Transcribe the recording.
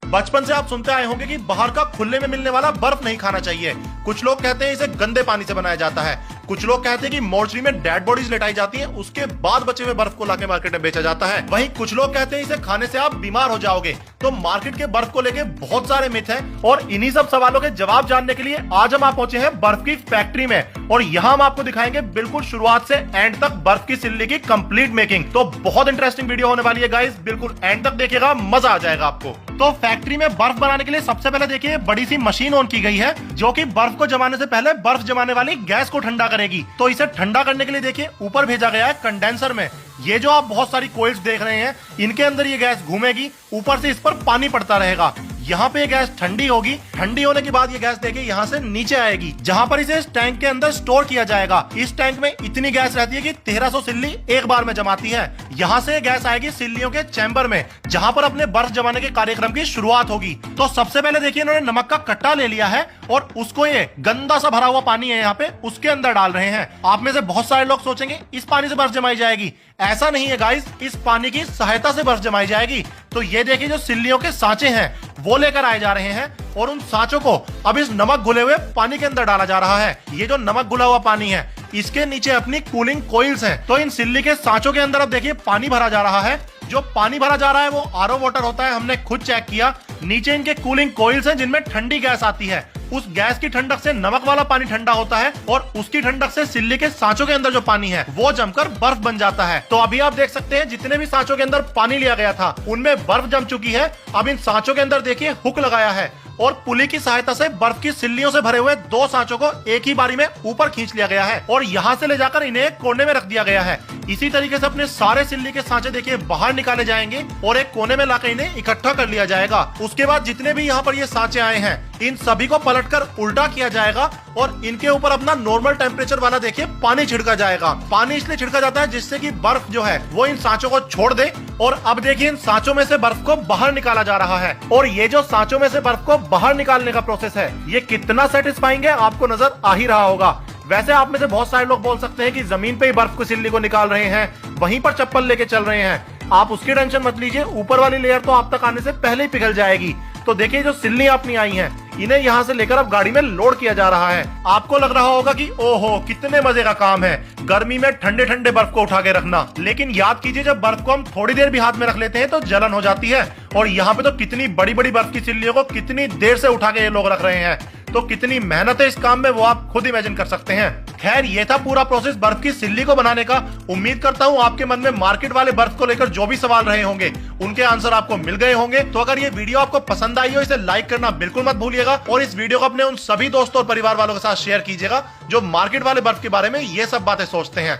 बचपन से आप सुनते आए होंगे कि बाहर का खुले में मिलने वाला बर्फ नहीं खाना चाहिए। कुछ लोग कहते हैं इसे गंदे पानी से बनाया जाता है, कुछ लोग कहते हैं कि मोर्चरी में डेड बॉडीज लेटाई जाती हैं, उसके बाद बचे हुए बर्फ को लाके मार्केट में बेचा जाता है। वहीं कुछ लोग कहते हैं इसे खाने से आप बीमार हो जाओगे। तो मार्केट के बर्फ को लेके बहुत सारे मिथ हैं और इन्हीं सब सवालों के जवाब जानने के लिए आज हम आप पहुंचे हैं बर्फ की फैक्ट्री में और यहाँ हम आपको दिखाएंगे बिल्कुल शुरुआत से एंड तक बर्फ की सिल्ली की कंप्लीट मेकिंग। तो बहुत इंटरेस्टिंग वीडियो होने वाली है गाइस, बिल्कुल एंड तक देखिएगा, मजा आ जाएगा आपको। तो फैक्ट्री में बर्फ बनाने के लिए सबसे पहले देखिए बड़ी सी मशीन ऑन की गई है जो कि बर्फ को जमाने से पहले बर्फ जमाने वाली गैस को ठंडा करेगी। तो इसे ठंडा करने के लिए देखिए ऊपर भेजा गया है कंडेंसर में। ये जो आप बहुत सारी कोइल्स देख रहे हैं इनके अंदर ये गैस घूमेगी, ऊपर से इस पर पानी पड़ता रहेगा। यहाँ पे गैस ठंडी होगी, ठंडी होने के बाद ये गैस देखिए यहाँ से नीचे आएगी जहाँ पर इसे इस टैंक के अंदर स्टोर किया जाएगा। इस टैंक में इतनी गैस रहती है कि 1300 सिल्ली एक बार में जमाती है। यहाँ से गैस आएगी सिल्लियों के चैम्बर में जहाँ पर अपने बर्फ जमाने के कार्यक्रम की शुरुआत होगी। तो सबसे पहले देखिए इन्होंने नमक का कट्टा ले लिया है और उसको ये गंदा सा भरा हुआ पानी है यहाँ पे उसके अंदर डाल रहे हैं। आप में से बहुत सारे लोग सोचेंगे इस पानी से बर्फ जमाई जाएगी, ऐसा नहीं है गाइस, इस पानी की सहायता से बर्फ जमाई जाएगी। तो ये देखिए जो सिल्लियों के सांचे हैं वो लेकर आए जा रहे हैं और उन सांचों को अब इस नमक घुले हुए पानी के अंदर डाला जा रहा है। ये जो नमक घुला हुआ पानी है इसके नीचे अपनी कूलिंग कोइल्स हैं। तो इन सिल्ली के सांचों के अंदर अब देखिए पानी भरा जा रहा है। जो पानी भरा जा रहा है वो आरओ वाटर होता है, हमने खुद चेक किया। नीचे इनके कूलिंग कोइल्स हैं जिनमें ठंडी गैस आती है। उस गैस की ठंडक से नमक वाला पानी ठंडा होता है और उसकी ठंडक से सिल्ली के सांचों के अंदर जो पानी है वो जमकर बर्फ बन जाता है। तो अभी आप देख सकते हैं जितने भी सांचों के अंदर पानी लिया गया था उनमें बर्फ जम चुकी है। अब इन सांचों के अंदर देखिए हुक लगाया है और पुली की सहायता से बर्फ की सिल्लियों से भरे हुए दो सांचों को एक ही बारी में ऊपर खींच लिया गया है और यहाँ से ले जाकर इन्हें एक कोने में रख दिया गया है। इसी तरीके से अपने सारे सिल्ली के सांचे देखिए बाहर निकाले जाएंगे और एक कोने में लाकर इन्हें इकट्ठा कर लिया जाएगा। उसके बाद जितने भी यहाँ पर ये सांचे आए हैं इन सभी को पलटकर उल्टा किया जाएगा और इनके ऊपर अपना नॉर्मल टेम्परेचर वाला देखिए पानी छिड़का जाएगा। पानी इसलिए छिड़का जाता है जिससे कि बर्फ जो है वो इन सांचों को छोड़ दे। और अब देखिए इन सांचों में से बर्फ को बाहर निकाला जा रहा है और ये जो सांचों में से बर्फ को बाहर निकालने का प्रोसेस है ये कितना सेटिस्फाइंग है आपको नजर आ ही रहा होगा। वैसे आप में से बहुत सारे लोग बोल सकते हैं कि जमीन पे ही बर्फ को सिल्ली को निकाल रहे हैं, वहीं पर चप्पल लेके चल रहे हैं। आप उसकी टेंशन मत लीजिए, ऊपर वाली लेयर तो आप तक आने से पहले ही पिघल जाएगी। तो देखिए जो सिल्ली अपनी आई हैं इन्हें यहाँ से लेकर अब गाड़ी में लोड किया जा रहा है। आपको लग रहा होगा कि ओहो कितने मजे का काम है गर्मी में ठंडे ठंडे बर्फ को उठा के रखना, लेकिन याद कीजिए जब बर्फ को हम थोड़ी देर भी हाथ में रख लेते हैं तो जलन हो जाती है। और यहाँ पे तो कितनी बड़ी बड़ी बर्फ की सिल्लियों को कितनी देर से उठा के ये लोग रख रहे हैं, तो कितनी मेहनत है इस काम में वो आप खुद इमेजिन कर सकते हैं। खैर ये था पूरा प्रोसेस बर्फ की सिल्ली को बनाने का। उम्मीद करता हूँ आपके मन में मार्केट वाले बर्फ को लेकर जो भी सवाल रहे होंगे उनके आंसर आपको मिल गए होंगे। तो अगर ये वीडियो आपको पसंद आई हो इसे लाइक करना बिल्कुल मत भूलिएगा और इस वीडियो को अपने उन सभी दोस्तों और परिवार वालों के साथ शेयर कीजिएगा जो मार्केट वाले बर्फ के बारे में ये सब बातें सोचते हैं।